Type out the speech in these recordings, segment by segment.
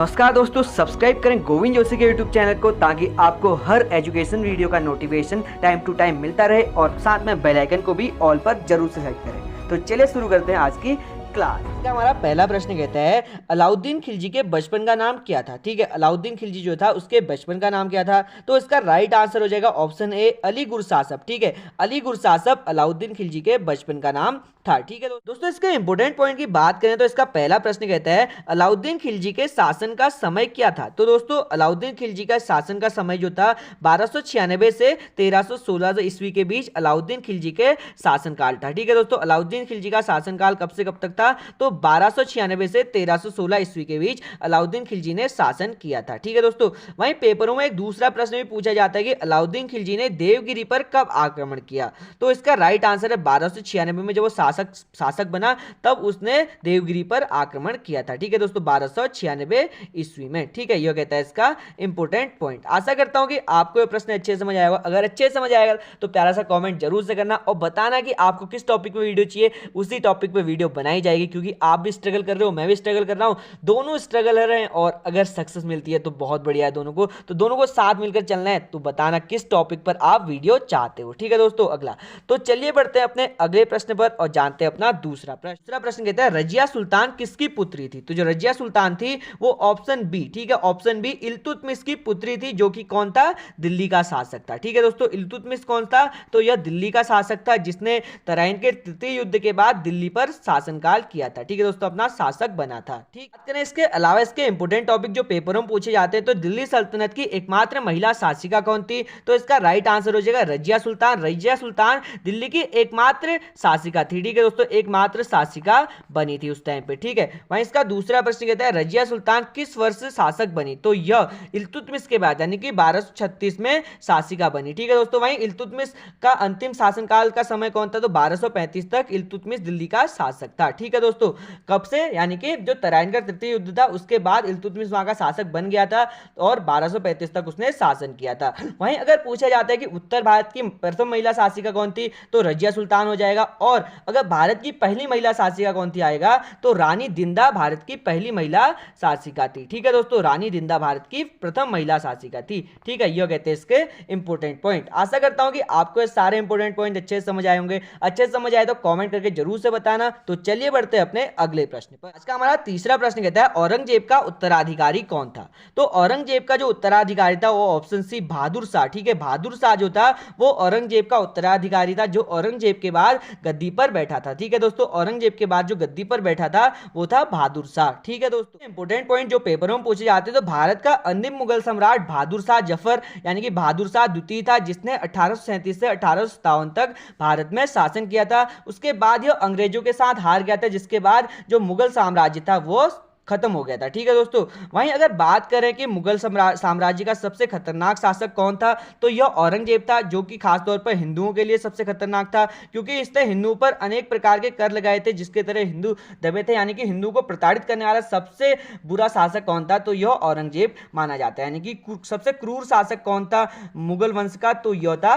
नमस्कार दोस्तों, सब्सक्राइब करें गोविंद जोशी के यूट्यूब चैनल को ताकि आपको हर एजुकेशन वीडियो का नोटिफिकेशन टाइम टू टाइम मिलता रहे और साथ में बेल आइकन को भी ऑल पर जरूर से सेलेक्ट करें। तो चलिए शुरू करते हैं आज की क्लास। हमारा पहला प्रश्न कहता है अलाउद्दीन खिलजी के बचपन का नाम क्या था। ठीक है, अलाउद्दीन खिलजी जो था उसके बचपन का नाम क्या था। तो इसका राइट आंसर हो जाएगा ऑप्शन ए अली गुरसासप। ठीक है, अली गुरसासप अलाउद्दीन खिलजी के बचपन का नाम था। ठीक है दोस्तों, इसके इंपोर्टेंट पॉइंट की बात करें तो इसका पहला प्रश्न कहता है अलाउद्दीन खिलजी के शासन का समय क्या था। तो दोस्तों अलाउद्दीन खिलजी का शासन का समय जो था 1296 से 1316 ईस्वी के बीच अलाउद्दीन खिलजी के शासनकाल था। ठीक है दोस्तों, अलाउद्दीन खिलजी का शासनकाल कब से कब तक था। तो 1296 से 1316 ईस्वी के बीच अलाउद्दीन खिलजी ने शासन किया था। ठीक है दोस्तों, वहीं पेपरों में एक दूसरा प्रश्न भी पूछा जाता है कि अलाउद्दीन खिलजी ने देवगिरी पर कब आक्रमण किया। तो इसका राइट आंसर है 1296 में जब वो शासक बना तब उसने देवगिरी पर आक्रमण किया था। ठीक है दोस्तों, 1296 ईस्वी में। ठीक है, यह कहता है इसका इंपोर्टेंट पॉइंट। आशा करता हूं कि आपको यह प्रश्न अच्छे समझ आएगा। अगर अच्छे समझ आएगा तो प्यारा सा कमेंट जरूर से करना और बताना कि आपको किस टॉपिक पे वीडियो चाहिए। उसी टॉपिक पे वीडियो बनाई जाएगी, क्योंकि आप भी स्ट्रगल कर रहे हो, मैं भी स्ट्रगल कर रहा हूं, दोनों स्ट्रगल कर रहे हैं और अगर सक्सेस मिलती है तो बहुत बढ़िया है दोनों को। तो दोनों को साथ मिलकर चलना है। तो बताना किस टॉपिक पर आप वीडियो चाहते हो। ठीक है दोस्तों, अगला तो चलिए बढ़ते हैं अपने अगले प्रश्न पर और जानते हैं अपना दूसरा प्रश्न कहता है रजिया सुल्तान किसकी पुत्री थी। तो जो रजिया सुल्तान थी वो ऑप्शन बी, ठीक है, ऑप्शन बी इल्तुतमिश की पुत्री थी, जो कि कौन था, दिल्ली का शासक था। ठीक है दोस्तों, इल्तुतमिश कौन था, तो यह दिल्ली का शासक था जिसने तराइन के तृतीय युद्ध के बाद दिल्ली पर शासनकाल किया था। ठीक है दोस्तों, अपना शासक बना था। ठीक, बात करें इसके अलावा इसके इंपोर्टेंट टॉपिक जो पेपरों में पूछे जाते हैं तो दिल्ली सल्तनत की एकमात्र महिला शासिका कौन थी। तो इसका राइट आंसर हो जाएगा रजिया सुल्तान। रजिया सुल्तान दिल्ली की एकमात्र शासिका थी। ठीक है दोस्तों, एकमात्र शासिका बनी थी उस टाइम पे। ठीक है, वहीं इसका दूसरा प्रश्न कहता है रजिया सुल्तान किस वर्ष शासक बनी। तो यह इल्तुतमिश के बाद यानी कि 1236 में शासिका बनी। ठीक है दोस्तों, वहीं इल्तुतमिश का अंतिम शासनकाल का समय कौन था। तो 1235 तक इल्तुतमिश दिल्ली का शासक था। ठीक है दोस्तों, कब से, यानी कि जो तराइन का तृतीय युद्ध था उसके बाद इल्तुतमिश वहां का शासक बन गया था और 1235 तक उसने शासन किया था। वहीं अगर पूछा जाता है कि उत्तर भारत की प्रथम महिला शासिका कौन थी, तो रजिया सुल्तान हो जाएगा। और अगर भारत की पहली महिला शासिका कौन थी आएगा, तो रानी दिंदा भारत की पहली महिला शासिका थी। ठीक है दोस्तों, रानी दिंदा भारत की प्रथम महिला शासिका थी। ठीक है, यह कहते हैं इसके इंपोर्टेंट पॉइंट। आशा करता हूं कि आपको ये सारे इंपोर्टेंट पॉइंट अच्छे से समझ आए होंगे। अच्छे से समझ आए तो कमेंट करके जरूर से बताना। तो चलिए बढ़ते हैं अपने अगले प्रश्न पर। आज का हमारा तीसरा प्रश्न कहता है औरंगजेब का उत्तराधिकारी कौन था। तो औरंगजेब का जो उत्तराधिकारी था वो ऑप्शन सी बहादुर शाह। ठीक है, बहादुर शाह जो था वो औरंगजेब का उत्तराधिकारी था, जो औरंगजेब के बाद गद्दी पर बैठा था। ठीक है दोस्तों, औरंगजेब के बाद जो गद्दी पर बैठा था वो था बहादुर शाह। ठीक है दोस्तों, इंपोर्टेंट पॉइंट जो पेपरों में पूछे जाते हैं तो भारत का अंतिम मुगल सम्राट बहादुर शाह जफर यानी कि बहादुर शाह द्वितीय था, जिसने 1837 से 1857 तक भारत में शासन किया था। उसके बाद यह अंग्रेजों के साथ हार गया था, जिसके बाद जो मुगल साम्राज्य था वो खत्म हो गया था। ठीक है दोस्तों, वहीं अगर बात करें कि मुगल साम्राज्य का सबसे खतरनाक शासक कौन था, तो यह औरंगजेब था, जो कि खासतौर पर हिंदुओं के लिए सबसे खतरनाक था, क्योंकि इसने हिंदुओं पर अनेक प्रकार के कर लगाए थे जिसके तरह हिंदू दबे थे। यानी कि हिंदू को प्रताड़ित करने वाला सबसे बुरा शासक कौन था, तो यह औरंगजेब माना जाता है। यानी कि सबसे क्रूर शासक कौन था मुगल वंश का, तो यह था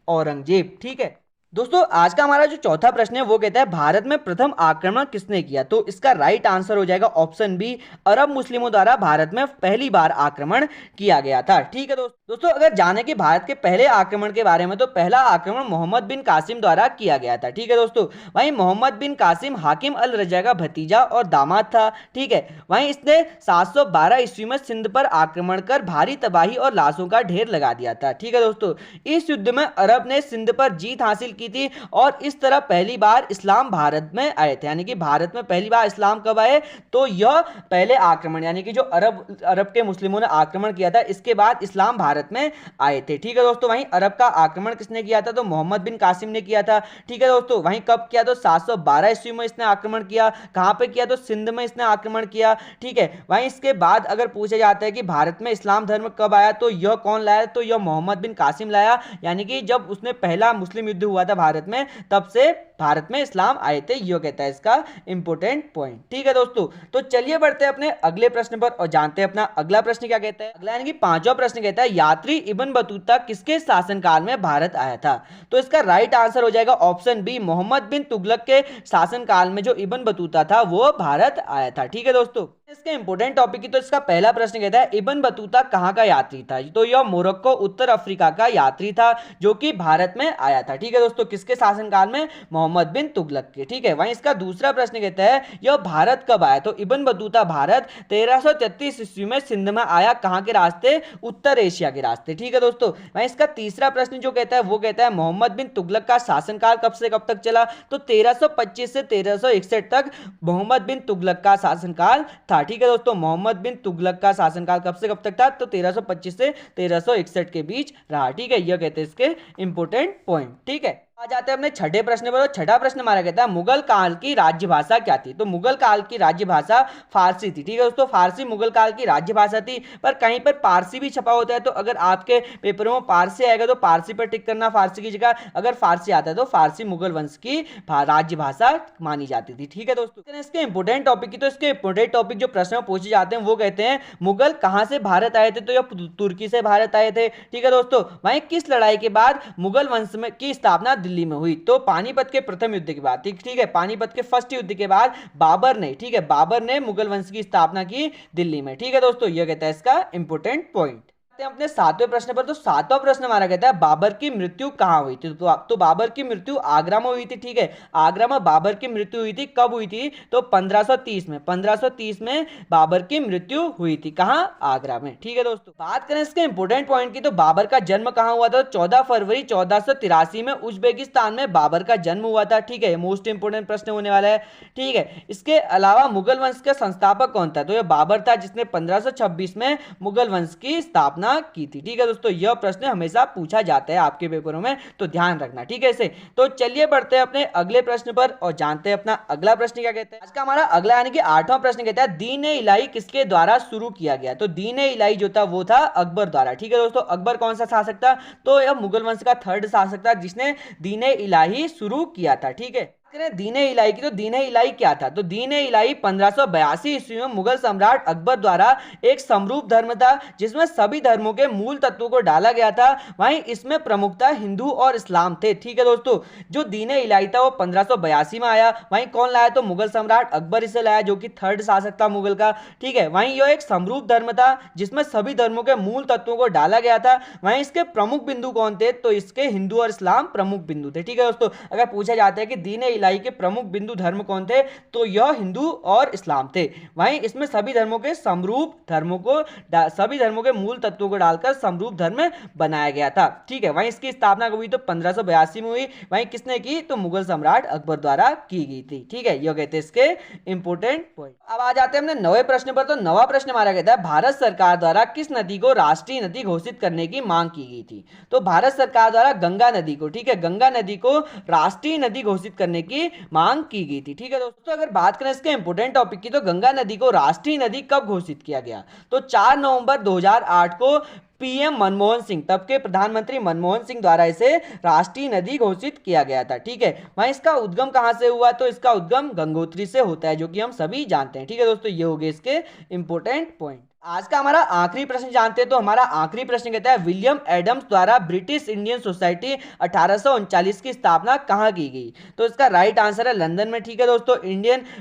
औरंगजेब। ठीक है दोस्तों, आज का हमारा जो चौथा प्रश्न है वो कहता है भारत में प्रथम आक्रमण किसने किया। तो इसका राइट आंसर हो जाएगा ऑप्शन बी अरब मुस्लिमों द्वारा भारत में पहली बार आक्रमण किया गया था। ठीक है दोस्तों, अगर जाने कि भारत के पहले आक्रमण के बारे में, तो पहला आक्रमण मोहम्मद बिन कासिम द्वारा किया गया था। ठीक है दोस्तों, वहीं मोहम्मद बिन कासिम हाकिम अल रजा का भतीजा और दामाद था। ठीक है, वहीं इसने 712 ईस्वी में सिंध पर आक्रमण कर भारी तबाही और लाशों का ढेर लगा दिया था। ठीक है दोस्तों, इस युद्ध में अरब ने सिंध पर जीत हासिल की थी और इस तरह पहली बार इस्लाम भारत में आए थे। यानी कि भारत में पहली बार इस्लाम कब आए, तो यह पहले आक्रमण यानी कि जो अरब के मुस्लिमों ने आक्रमण किया था, इसके बाद इस्लाम भारत में आए थे। ठीक है दोस्तों, वहीं अरब का आक्रमण किसने किया था, तो मोहम्मद बिन कासिम ने किया था। ठीक है दोस्तों, वहीं कब किया, तो 712 ईस्वी में इसने आक्रमण किया। कहां पे किया, तो सिंध में इसने आक्रमण किया। ठीक है, वहीं इसके बाद अगर पूछा जाता है कि भारत में इस्लाम धर्म कब आया, तो यह कौन लाया, तो यह मोहम्मद बिन कासिम लाया। यानी कि जब उसने पहला मुस्लिम युद्ध हुआ था भारत में, तब से भारत में इस्लाम आए थे, ये कहता है इसका इंपोर्टेंट पॉइंट। ठीक है दोस्तों, तो चलिए बढ़ते हैं अपने अगले प्रश्न पर और जानते हैं अपना अगला प्रश्न क्या कहता है। अगला यानी कि पांचवा प्रश्न कहता है यात्री इब्न बतूता किसके शासनकाल में भारत आया था। तो इसका राइट आंसर हो जाएगा ऑप्शन बी, मोहम्मद बिन तुगलक के शासनकाल में जो इब्न बतूता था वो भारत आया था। ठीक है दोस्तों, इसके इंपोर्टेंट टॉपिक की तो इसका पहला प्रश्न कहता है इब्न बतूता कहां का यात्री था। तो यह मोरक्को उत्तर अफ्रीका का यात्री था जो कि भारत में आया था। ठीक है दोस्तों, किसके शासनकाल में, मोहम्मद बिन तुगलक के। ठीक है, वहीं इसका दूसरा प्रश्न कहता है यह भारत कब आया। तो इब्न बतूता भारत 1333 ईस्वी में सिंध में आया, कहां के रास्ते, उत्तर एशिया के रास्ते। ठीक है दोस्तों, वहीं इसका तीसरा प्रश्न जो कहता है वो कहता है मोहम्मद बिन तुगलक का शासनकाल कब से कब तक चला। तो 1325 से 1361 तक मोहम्मद बिन तुगलक का शासनकाल था। ठीक है दोस्तों, मोहम्मद बिन तुगलक का शासनकाल कब से कब तक था। तो 1325 से 1361 के बीच रहा। ठीक है, यह कहते हैं इसके इंपोर्टेंट पॉइंट। ठीक है, आ जाते हैं अपने छठे प्रश्न पर। और छठा प्रश्न हमारा कहता है मुगल काल की राज्य भाषा क्या थी। तो मुगल काल की राज्य भाषा फारसी थी। ठीक है दोस्तों, फारसी मुगल काल की राज्य भाषा थी, पर कहीं पर पारसी भी छपा होता है। तो अगर आपके पेपरों में पारसी आएगा तो पारसी पर टिक करना, फारसी की जगह। अगर फारसी आता है तो फारसी मुगल वंश की राज्य भाषा मानी जाती थी। ठीक है दोस्तों, इसके इंपोर्टेंट टॉपिक की तो इसके इंपोर्टेंट टॉपिक जो प्रश्न में पूछे जाते हैं वो कहते हैं मुगल कहां से भारत आए थे। तो यह तुर्की से भारत आए थे। ठीक है दोस्तों, वहीं किस लड़ाई के बाद मुगल वंश में की स्थापना दिल्ली में हुई। तो पानीपत के प्रथम युद्ध के बाद। ठीक है, पानीपत के फर्स्ट युद्ध के बाद बाबर ने, ठीक है, बाबर ने मुगल वंश की स्थापना की दिल्ली में। ठीक है दोस्तों, यह कहता है इसका इंपोर्टेंट पॉइंट। अपने सातवें प्रश्न पर। तो सातवां प्रश्न हमारा कहता है बाबर की मृत्यु कहां हुई थी। तो बाबर की मृत्यु आगरा में हुई थी। ठीक है, आगरा में बाबर की मृत्यु हुई थी। कब हुई थी। तो 1530 में, 1530 में बाबर की मृत्यु हुई थी। कहां, आगरा में। ठीक है दोस्तों, बात करें इसके इंपोर्टेंट पॉइंट की तो बाबर का जन्म कहां हुआ था। 14 फरवरी 1483 में उज्बेकिस्तान में बाबर का जन्म हुआ था। ठीक है, मोस्ट इंपोर्टेंट प्रश्न होने वाला है। ठीक है, इसके अलावा मुगल वंश का संस्थापक कौन था। तो यह बाबर था जिसने 1526 में मुगल वंश की स्थापना की थी। ठीक है दोस्तों, यह प्रश्न हमेशा पूछा जाता है आपके पेपरों में, तो ध्यान रखना। ठीक है इसे। तो चलिए बढ़ते हैं अपने अगले प्रश्न पर और जानते हैं अपना अगला प्रश्न क्या कहते हैं। आज का हमारा अगला यानी कि आठवां प्रश्न कहता है दीन-ए इलाही किसके द्वारा शुरू किया गया। तो दीन-ए इलाही जो था वो था अकबर द्वारा। ठीक है दोस्तों, अकबर कौन सा शासक था। तो यह मुगल वंश का थर्ड शासक था जिसने दीन-ए इलाही शुरू किया था। ठीक है, दीन-ए इलाही की तो दीन-ए इलाही क्या था। तो दीन-ए इलाही 1582 ईस्वी में मुगल सम्राट अकबर द्वारा एक समरूप धर्म था जिसमें सभी धर्मों के मूल तत्वों को डाला गया था। वहीं इसमें प्रमुखता हिंदू और इस्लाम थे। ठीक है दोस्तों, जो दीन-ए इलाही था वो 1582 में आया। वहीं कौन लाया, तो मुगल सम्राट अकबर इसे लाया जो कि थर्ड शासक था मुगल का। ठीक है, वहीं यह एक समरूप धर्म था जिसमें सभी धर्मों के मूल तत्वों को डाला गया था। वहीं इसके प्रमुख बिंदु कौन थे, तो इसके हिंदू और इस्लाम प्रमुख बिंदु थे। ठीक है दोस्तों, अगर पूछा जाता है कि दीन-ए इलाही के प्रमुख बिंदु धर्म कौन थे, तो यह हिंदू और इस्लाम थे। वहीं इसमें सभी धर्मों के समरूप धर्मों को, सभी धर्मों के मूल तत्वों को डालकर समरूप धर्म बनाया गया था। ठीक है, वहीं इसकी स्थापना हुई तो 1582 में हुई। वहीं किसने की, तो मुगल सम्राट अकबर द्वारा की गई थी। ठीक है, यह कहते हैं इसके इंपोर्टेंट पॉइंट। अब आ जाते हैं अपने नवे प्रश्न पर। तो नवा प्रश्न हमारा कहता है भारत सरकार द्वारा किस नदी को राष्ट्रीय नदी घोषित करने की मांग की गई थी। तो भारत सरकार द्वारा गंगा नदी को, ठीक है, गंगा नदी को राष्ट्रीय नदी घोषित करने की मांग की गई थी। ठीक है दोस्तों, अगर बात करें इसके इंपोर्टेंट टॉपिक की तो गंगा नदी को राष्ट्रीय नदी कब घोषित किया गया। तो 4 नवंबर 2008 को पीएम मनमोहन सिंह, तब के प्रधानमंत्री मनमोहन सिंह द्वारा इसे राष्ट्रीय नदी घोषित किया गया था। ठीक है, वहां इसका उद्गम कहां से हुआ, तो इसका उद्गम गंगोत्री से होता है जो कि हम सभी जानते हैं। ठीक है दोस्तों, ये हो गए इसके इंपोर्टेंट पॉइंट। आज का हमारा आखिरी प्रश्न जानते हैं। तो हमारा आखिरी प्रश्न कहता है विलियम एडम्स द्वारा ब्रिटिश इंडियन सोसाइटी 1839 की स्थापना कहां की गई। तो इसका राइट आंसर है लंदन में। ठीक है दोस्तों,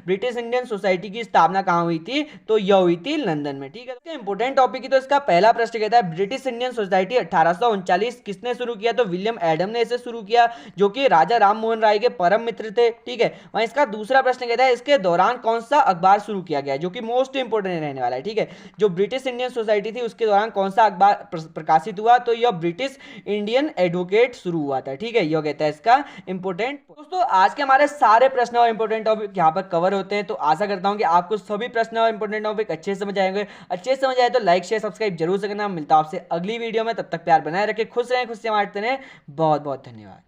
ब्रिटिश इंडियन सोसाइटी की स्थापना कहां हुई थी, तो यह हुई थी लंदन में। ठीक है, इंपोर्टेंट टॉपिक की तो इसका पहला प्रश्न कहता है ब्रिटिश इंडियन सोसाइटी 1839 किसने शुरू किया। तो विलियम एडम ने इसे शुरू किया जो कि राजा राम मोहन राय के परम मित्र थे। ठीक है, वहीं इसका दूसरा प्रश्न कहता है इसके दौरान कौन सा अखबार शुरू किया गया, जो कि मोस्ट इंपोर्टेंट रहने वाला है। ठीक है, जो ब्रिटिश इंडियन सोसाइटी थी उसके दौरान कौन सा अखबार प्रकाशित हुआ, तो यह ब्रिटिश इंडियन एडवोकेट शुरू हुआ था। ठीक है, यह कहता है इसका इंपोर्टेंट। दोस्तों, आज के हमारे सारे प्रश्न और इंपोर्टेंट टॉपिक यहाँ पर कवर होते हैं। तो आशा करता हूँ कि आपको सभी प्रश्न और इंपोर्टेंट टॉपिक अच्छे समझ आएंगे। अच्छे समझ आए तो लाइक शेयर सब्सक्राइब जरूर से करना। मिलता हूं आपसे अगली वीडियो में, तब तक प्यार बनाए रखें, खुश रहें, खुशियां बांटते रहें। बहुत बहुत धन्यवाद।